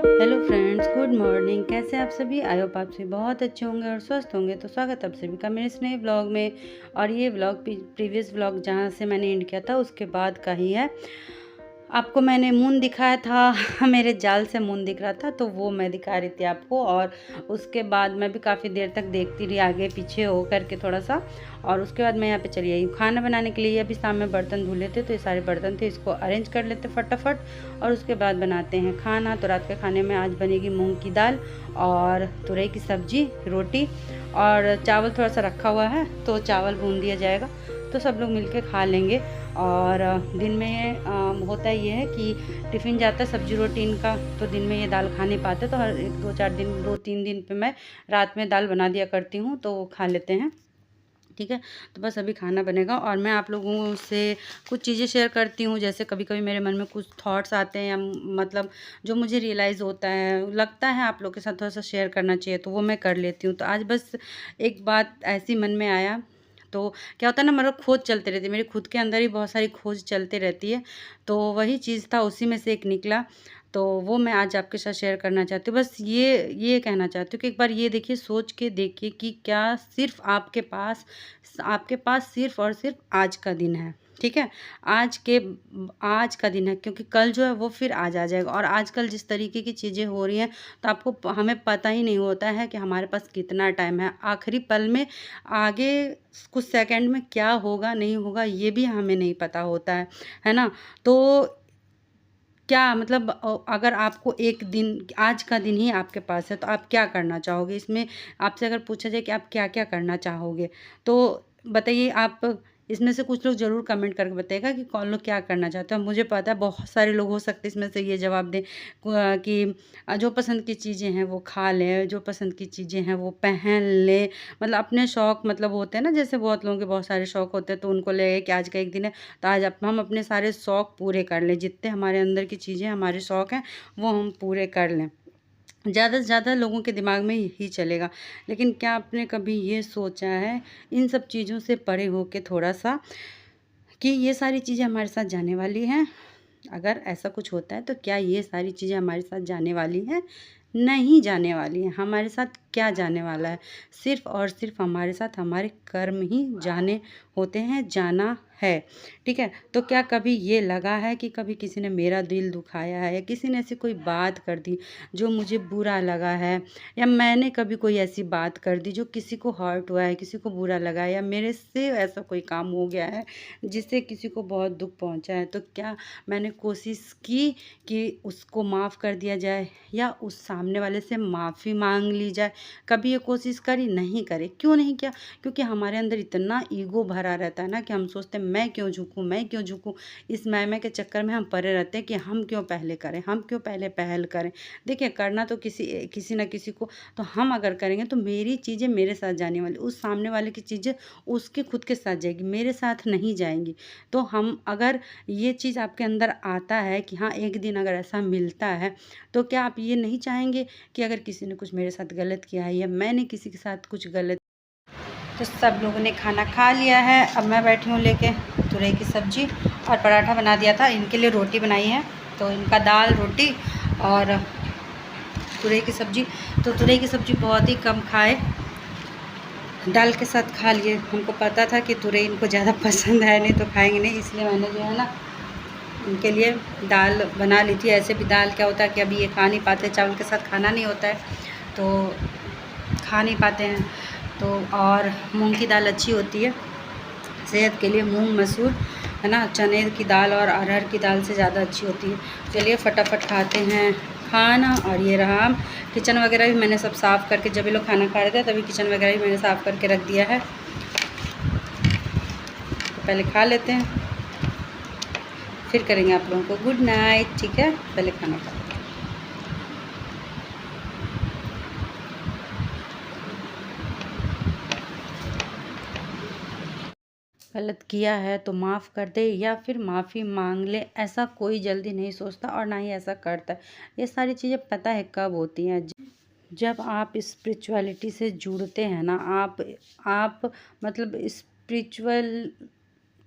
Hello friends, good morning. कैसे आप सभी? आई होप आप सभी बहुत अच्छे होंगे और स्वस्थ होंगे। तो स्वागत है आप सभी का मेरे इस नए व्लॉग में। और ये व्लॉग प्रीवियस व्लॉग जहाँ से मैंने एंड किया था उसके बाद का ही है। आपको मैंने मून दिखाया था मेरे जाल से मून दिख रहा था, तो वो मैं दिखा रही थी आपको। और उसके बाद मैं भी काफ़ी देर तक देखती रही आगे पीछे हो करके थोड़ा सा। और उसके बाद मैं यहाँ पे चली आई खाना बनाने के लिए। अभी शाम में बर्तन धुले थे तो ये सारे बर्तन थे, इसको अरेंज कर लेते फटाफट और उसके बाद बनाते हैं खाना। तो रात के खाने में आज बनेगी मूंग की दाल और तुरई की सब्जी, रोटी और चावल थोड़ा सा रखा हुआ है, तो चावल भून दिया जाएगा तो सब लोग मिलके खा लेंगे। और दिन में होता ये है कि टिफ़िन जाता है सब्जी रोटी इनका, तो दिन में ये दाल खा नहीं पाते, तो हर 2-3 दिन पे मैं रात में दाल बना दिया करती हूँ तो वो खा लेते हैं। ठीक है, तो बस अभी खाना बनेगा और मैं आप लोगों से कुछ चीज़ें शेयर करती हूँ। जैसे कभी कभी मेरे मन में कुछ थॉट्स आते हैं, या मतलब जो मुझे रियलाइज़ होता है, लगता है आप लोग के साथ थोड़ा सा शेयर करना चाहिए, तो वो मैं कर लेती हूँ। तो आज बस एक बात ऐसी मन में आया, तो क्या होता है ना, मतलब खोज चलते रहती है मेरी खुद के अंदर ही, बहुत सारी खोज चलते रहती है। तो वही चीज़ था, उसी में से एक निकला, तो वो मैं आज आपके साथ शेयर करना चाहती हूँ। बस ये कहना चाहती हूँ कि एक बार ये देखिए, सोच के देखिए कि क्या सिर्फ़ आपके पास सिर्फ़ और सिर्फ़ आज का दिन है। ठीक है? आज का दिन है, क्योंकि कल जो है वो फिर आज आ जाएगा। और आजकल जिस तरीके की चीज़ें हो रही हैं, तो हमें पता ही नहीं होता है कि हमारे पास कितना टाइम है। आखिरी पल में, आगे कुछ सेकंड में क्या होगा नहीं होगा ये भी हमें नहीं पता होता है ना? तो क्या मतलब, अगर आपको एक दिन, आज का दिन ही आपके पास है, तो आप क्या करना चाहोगे? इसमें आपसे अगर पूछा जाए कि आप क्या-क्या करना चाहोगे? तो बताइए आप। इसमें से कुछ लोग ज़रूर कमेंट करके बताइएगा कि कौन लोग क्या करना चाहते हैं। मुझे पता है बहुत सारे लोग हो सकते हैं इसमें से ये जवाब दें कि जो पसंद की चीज़ें हैं वो खा लें, जो पसंद की चीज़ें हैं वो पहन लें। मतलब अपने शौक, मतलब होते हैं ना, जैसे बहुत लोगों के बहुत सारे शौक होते हैं, तो उनको लगे कि आज का एक दिन है, तो आज हम अपने सारे शौक पूरे कर लें। जितने हमारे अंदर की चीज़ें, हमारे शौक हैं, वो हम पूरे कर लें। ज़्यादा से ज़्यादा लोगों के दिमाग में यही चलेगा। लेकिन क्या आपने कभी ये सोचा है इन सब चीज़ों से परे होके थोड़ा सा, कि ये सारी चीज़ें हमारे साथ जाने वाली हैं? अगर ऐसा कुछ होता है तो क्या ये सारी चीज़ें हमारे साथ जाने वाली हैं? नहीं जाने वाली हैं। हमारे साथ क्या जाने वाला है? सिर्फ़ और सिर्फ़ हमारे साथ हमारे कर्म ही जाने होते हैं, जाना है। ठीक है? तो क्या कभी ये लगा है कि कभी किसी ने मेरा दिल दुखाया है, या किसी ने ऐसी कोई बात कर दी जो मुझे बुरा लगा है, या मैंने कभी कोई ऐसी बात कर दी जो किसी को हर्ट हुआ है, किसी को बुरा लगा है, या मेरे से ऐसा कोई काम हो गया है जिससे किसी को बहुत दुःख पहुँचा है, तो क्या मैंने कोशिश की कि उसको माफ़ कर दिया जाए, या उस सामने वाले से माफ़ी माँग ली जाए? कभी ये कोशिश करी? नहीं करी। क्यों नहीं किया? क्योंकि हमारे अंदर इतना ईगो भरा रहता है ना, कि हम सोचते हैं मैं क्यों झुकूँ, मैं क्यों झुकूँ? इस मैं के चक्कर में हम पड़े रहते हैं कि हम क्यों पहले करें, हम क्यों पहले पहल करें। देखिए, करना तो किसी न किसी को, तो हम अगर करेंगे तो मेरी चीज़ें मेरे साथ जाने वाली, उस सामने वाले की चीज़ें उसके खुद के साथ जाएगी, मेरे साथ नहीं जाएँगी। तो हम अगर, ये चीज़ आपके अंदर आता है कि हाँ, एक दिन अगर ऐसा मिलता है, तो क्या आप ये नहीं चाहेंगे कि अगर किसी ने कुछ मेरे साथ गलत किया है, या मैंने किसी के साथ कुछ गलत। तो सब लोगों ने खाना खा लिया है। अब मैं बैठी हूँ लेके तुरई की सब्ज़ी, और पराठा बना दिया था, इनके लिए रोटी बनाई है, तो इनका दाल रोटी और तुरई की सब्ज़ी। तो तुरई की सब्ज़ी बहुत ही कम खाए, दाल के साथ खा लिए। हमको पता था कि तुरई इनको ज़्यादा पसंद है नहीं, तो खाएंगे नहीं, इसलिए मैंने जो है ना इनके लिए दाल बना ली थी। ऐसे भी दाल क्या होता है कि अभी ये खा नहीं पाते, चावल के साथ खाना नहीं होता है, तो खा नहीं पाते हैं। तो और मूंग की दाल अच्छी होती है सेहत के लिए, मूंग मसूर है ना, चने की दाल और अरहर की दाल से ज़्यादा अच्छी होती है। चलिए फटाफट खाते हैं खाना। और ये रहा किचन वगैरह भी मैंने सब साफ़ करके, जब ये लोग खाना खा रहे थे तभी किचन वगैरह भी मैंने साफ़ करके रख दिया है। तो पहले खा लेते हैं, फिर करेंगे आप लोगों को गुड नाइट। ठीक है, पहले खाना खा। गलत किया है तो माफ़ कर दे, या फिर माफ़ी मांग ले, ऐसा कोई जल्दी नहीं सोचता और ना ही ऐसा करता है। ये सारी चीज़ें पता है कब होती हैं, जब आप स्पिरिचुअलिटी से जुड़ते हैं ना, आप मतलब स्पिरिचुअल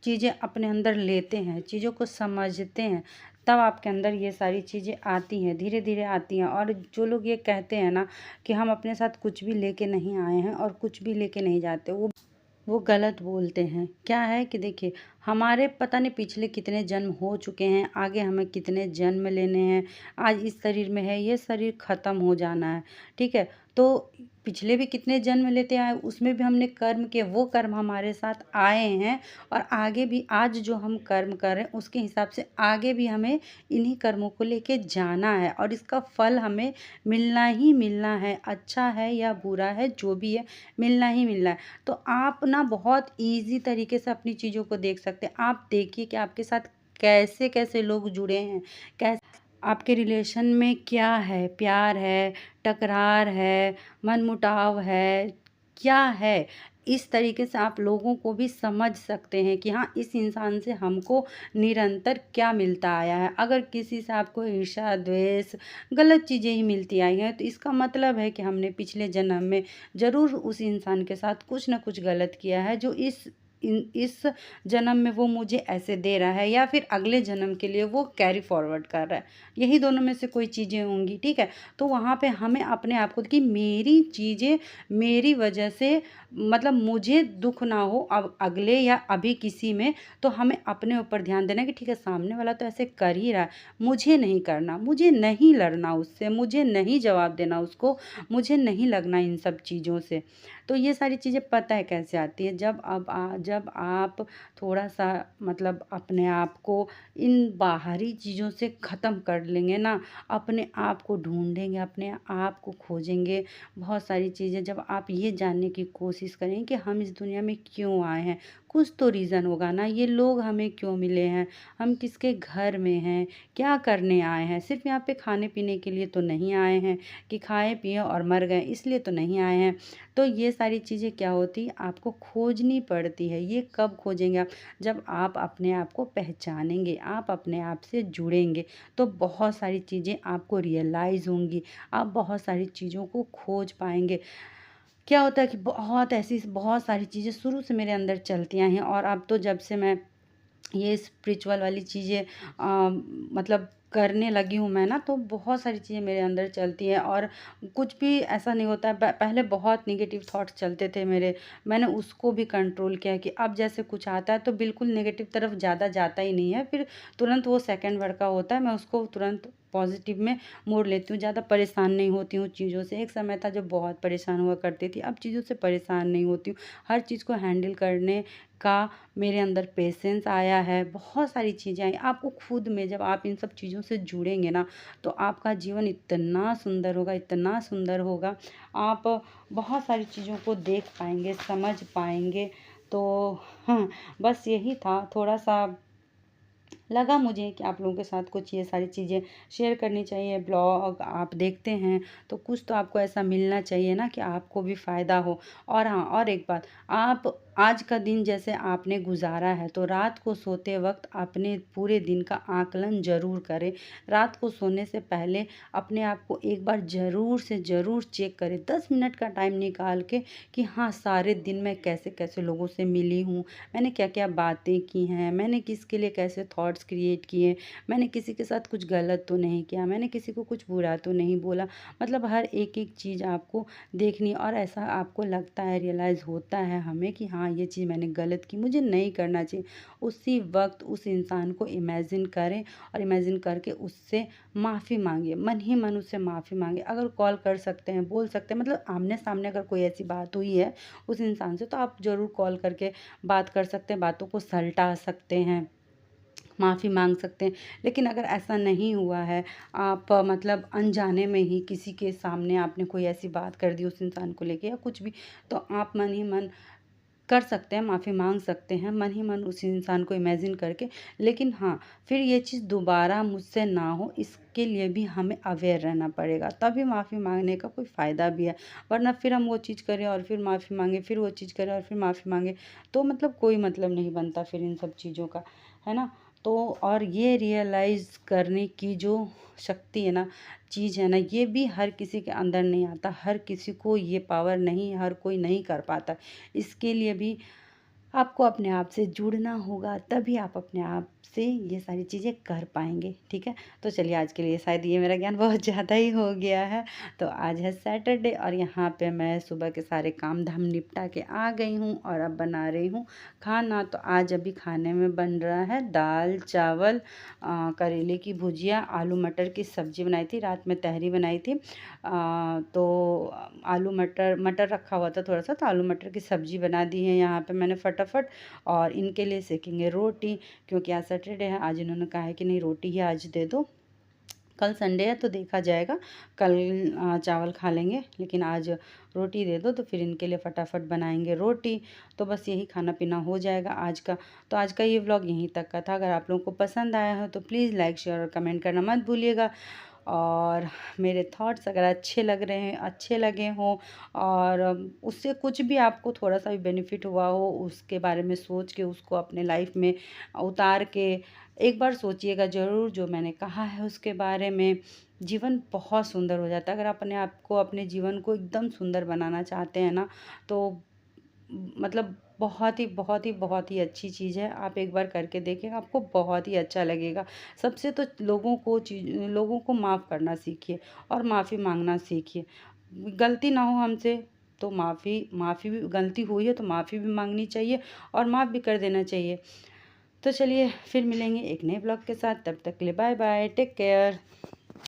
चीज़ें अपने अंदर लेते हैं, चीज़ों को समझते हैं, तब आपके अंदर ये सारी चीज़ें आती हैं, धीरे धीरे आती हैं। और जो लोग ये कहते हैं ना कि हम अपने साथ कुछ भी लेके नहीं आए हैं और कुछ भी लेके नहीं जाते, वो गलत बोलते हैं। क्या है कि देखिए, हमारे पता नहीं पिछले कितने जन्म हो चुके हैं, आगे हमें कितने जन्म लेने हैं। आज इस शरीर में है, ये शरीर ख़त्म हो जाना है, ठीक है? तो पिछले भी कितने जन्म लेते आए, उसमें भी हमने कर्म किए, वो कर्म हमारे साथ आए हैं। और आगे भी आज जो हम कर्म कर रहे हैं, उसके हिसाब से आगे भी हमें इन्हीं कर्मों को लेके जाना है और इसका फल हमें मिलना ही मिलना है। अच्छा है या बुरा है, जो भी है, मिलना ही मिलना है। तो आप ना बहुत ईज़ी तरीके से अपनी चीज़ों को देख सकते हैं। आप देखिए कि आपके साथ कैसे-कैसे लोग जुड़े हैं, कैस आपके रिलेशन में क्या है, प्यार है, टकरार है, मनमुटाव है, क्या है? इस तरीके से आप लोगों को भी समझ सकते हैं कि हाँ, इस इंसान से हमको निरंतर क्या मिलता आया है। अगर किसी से आपको ईर्ष्या, द्वेष, गलत चीज़ें ही मिलती आई हैं, तो इसका मतलब है कि हमने पिछले जन्म में ज़रूर उस इंसान के साथ कुछ न कुछ गलत किया है, जो इस जन्म में वो मुझे ऐसे दे रहा है या फिर अगले जन्म के लिए वो कैरी फॉरवर्ड कर रहा है। यही दोनों में से कोई चीज़ें होंगी, ठीक है? तो वहाँ पे हमें अपने आप को कि मेरी चीज़ें मेरी वजह से मतलब मुझे दुःख ना हो अब अगले या अभी किसी में, तो हमें अपने ऊपर ध्यान देना है कि ठीक है, सामने वाला तो ऐसे कर ही रहा है, मुझे नहीं करना, मुझे नहीं लड़ना उससे, मुझे नहीं जवाब देना उसको, मुझे नहीं लगना इन सब चीज़ों से। तो ये सारी चीज़ें पता है कैसे आती है, जब आप थोड़ा-सा मतलब अपने आप को इन बाहरी चीज़ों से ख़त्म कर लेंगे ना, अपने आप को ढूँढेंगे, अपने आप को खोजेंगे, बहुत सारी चीज़ें जब आप ये जानने की कोशिश करेंगे कि हम इस दुनिया में क्यों आए हैं, कुछ तो रीज़न होगा ना, ये लोग हमें क्यों मिले हैं, हम किसके घर में हैं, क्या करने आए हैं, सिर्फ़ यहाँ पे खाने-पीने के लिए तो नहीं आए हैं कि खाए पिए और मर गए, इसलिए तो नहीं आए हैं। तो ये सारी चीज़ें क्या होती है, आपको खोजनी पड़ती है। ये कब खोजेंगे आप? जब आप अपने आप को पहचानेंगे, आप अपने आप से जुड़ेंगे, तो बहुत सारी चीज़ें आपको रियलाइज़ होंगी, आप बहुत सारी चीज़ों को खोज पाएँगे। क्या होता है कि बहुत सारी चीज़ें शुरू से मेरे अंदर चलती आई हैं और अब तो जब से मैं ये स्पिरिचुअल वाली चीज़ें मतलब करने लगी हूँ मैं ना, तो बहुत सारी चीज़ें मेरे अंदर चलती हैं और कुछ भी ऐसा नहीं होता है। पहले बहुत नेगेटिव थॉट्स चलते थे मेरे, मैंने उसको भी कंट्रोल किया कि अब जैसे कुछ आता है तो बिल्कुल नेगेटिव तरफ ज़्यादा जाता ही नहीं है, फिर तुरंत वो सेकंड वर्ड का होता है, मैं उसको तुरंत पॉजिटिव में मोड़ लेती हूँ, ज़्यादा परेशान नहीं होती हूँ चीज़ों से। एक समय था जब बहुत परेशान हुआ करती थी, अब चीज़ों से परेशान नहीं होती हूँ। हर चीज़ को हैंडल करने का मेरे अंदर पेशेंस आया है, बहुत सारी चीज़ें आई। आपको खुद में जब आप इन सब चीज़ों से जुड़ेंगे ना, तो आपका जीवन इतना सुंदर होगा, आप बहुत सारी चीज़ों को देख पाएँगे, समझ पाएँगे। तो हाँ, बस यही था, थोड़ा-सा लगा मुझे कि आप लोगों के साथ कुछ ये सारी चीज़ें शेयर करनी चाहिए। ब्लॉग आप देखते हैं तो कुछ तो आपको ऐसा मिलना चाहिए ना कि आपको भी फ़ायदा हो। और हाँ, और एक बात, आप आज का दिन जैसे आपने गुज़ारा है तो रात को सोते वक़्त अपने पूरे दिन का आकलन ज़रूर करें। रात को सोने से पहले अपने आप को एक बार ज़रूर से ज़रूर चेक करें, 10 मिनट का टाइम निकाल के कि हाँ, सारे दिन मैं कैसे-कैसे लोगों से मिली हूँ, मैंने क्या-क्या बातें की हैं, मैंने किसके लिए कैसे थॉट्स क्रिएट किए, मैंने किसी के साथ कुछ गलत तो नहीं किया, मैंने किसी को कुछ बुरा तो नहीं बोला। मतलब हर एक-एक चीज़ आपको देखनी, और ऐसा आपको लगता है, रियलाइज़ होता है हमें कि हाँ, ये चीज़ मैंने गलत की, मुझे नहीं करना चाहिए। उसी वक़्त उस इंसान को इमेजिन करें और इमेजिन करके उससे माफ़ी माँगिए, मन ही मन उससे माफ़ी माँगिए। अगर कॉल कर सकते हैं, बोल सकते हैं, मतलब आमने-सामने अगर कोई ऐसी बात हुई है उस इंसान से, तो आप ज़रूर कॉल करके बात कर सकते हैं, बातों को सलटा सकते हैं, माफ़ी माँग सकते हैं। लेकिन अगर ऐसा नहीं हुआ है, आप मतलब अनजाने में ही किसी के सामने आपने कोई ऐसी बात कर दी उस इंसान को लेके या कुछ भी, तो आप मन ही मन कर सकते हैं, माफ़ी माँग सकते हैं, मन ही मन उस इंसान को इमेजिन करके। लेकिन हाँ, फिर ये चीज़ दोबारा मुझसे ना हो, इसके लिए भी हमें अवेयर रहना पड़ेगा, तभी माफ़ी माँगने का कोई फ़ायदा भी है। वरना फिर हम वो चीज़ करें और फिर माफ़ी माँगे, फिर वो चीज़ करें और फिर माफ़ी माँगे, तो मतलब कोई मतलब नहीं बनता फिर इन सब चीज़ों का, है ना? तो और ये रियलाइज़ करने की जो शक्ति है ना, चीज़ है ना, ये भी हर किसी के अंदर नहीं आता, हर किसी को ये पावर नहीं, हर कोई नहीं कर पाता। इसके लिए भी आपको अपने आप से जुड़ना होगा, तभी आप अपने आप से ये सारी चीज़ें कर पाएँगे, ठीक है? तो चलिए आज के लिए शायद ये मेरा ज्ञान बहुत ज़्यादा ही हो गया है। तो आज है सैटरडे और यहाँ पे मैं सुबह के सारे काम-धाम निपटा के आ गई हूँ और अब बना रही हूँ खाना। तो आज अभी खाने में बन रहा है दाल, चावल, करेले की भुजिया, आलू मटर की सब्ज़ी बनाई थी, रात में तहरी बनाई थी। तो आलू मटर मटर रखा हुआ था थोड़ा-सा, तो आलू मटर की सब्ज़ी बना दी है यहाँ पे मैंने फटाफट। और इनके लिए सेकेंगे रोटी, क्योंकि आज सैटरडे है। आज इन्होंने कहा है कि नहीं रोटी ही आज दे दो, कल संडे है तो देखा जाएगा, कल चावल खा लेंगे, लेकिन आज रोटी दे दो। तो फिर इनके लिए फटाफट बनाएंगे रोटी। तो बस यही खाना पीना हो जाएगा आज का। तो आज का ये व्लॉग यहीं तक का था। अगर आप लोगों को पसंद आया हो तो प्लीज़ लाइक शेयर और कमेंट करना मत भूलिएगा। और मेरे थॉट्स अगर अच्छे लग रहे हैं, अच्छे लगे हों, और उससे कुछ भी आपको थोड़ा सा भी बेनिफिट हुआ हो, उसके बारे में सोच के उसको अपने लाइफ में उतार के एक बार सोचिएगा ज़रूर जो मैंने कहा है उसके बारे में। जीवन बहुत सुंदर हो जाता है अगर अपने आप को, अपने जीवन को एकदम सुंदर बनाना चाहते हैं ना, तो मतलब बहुत ही बहुत ही बहुत ही अच्छी चीज़ है। आप एक बार करके देखिएगा, आपको बहुत ही अच्छा लगेगा। सबसे तो लोगों को माफ़ करना सीखिए और माफ़ी माँगना सीखिए। गलती ना हो हमसे तो माफ़ी भी, गलती हुई है तो माफ़ी भी माँगनी चाहिए और माफ़ भी कर देना चाहिए। तो चलिए फिर मिलेंगे एक नए ब्लॉग के साथ, तब तक के लिए बाय बाय, टेक केयर।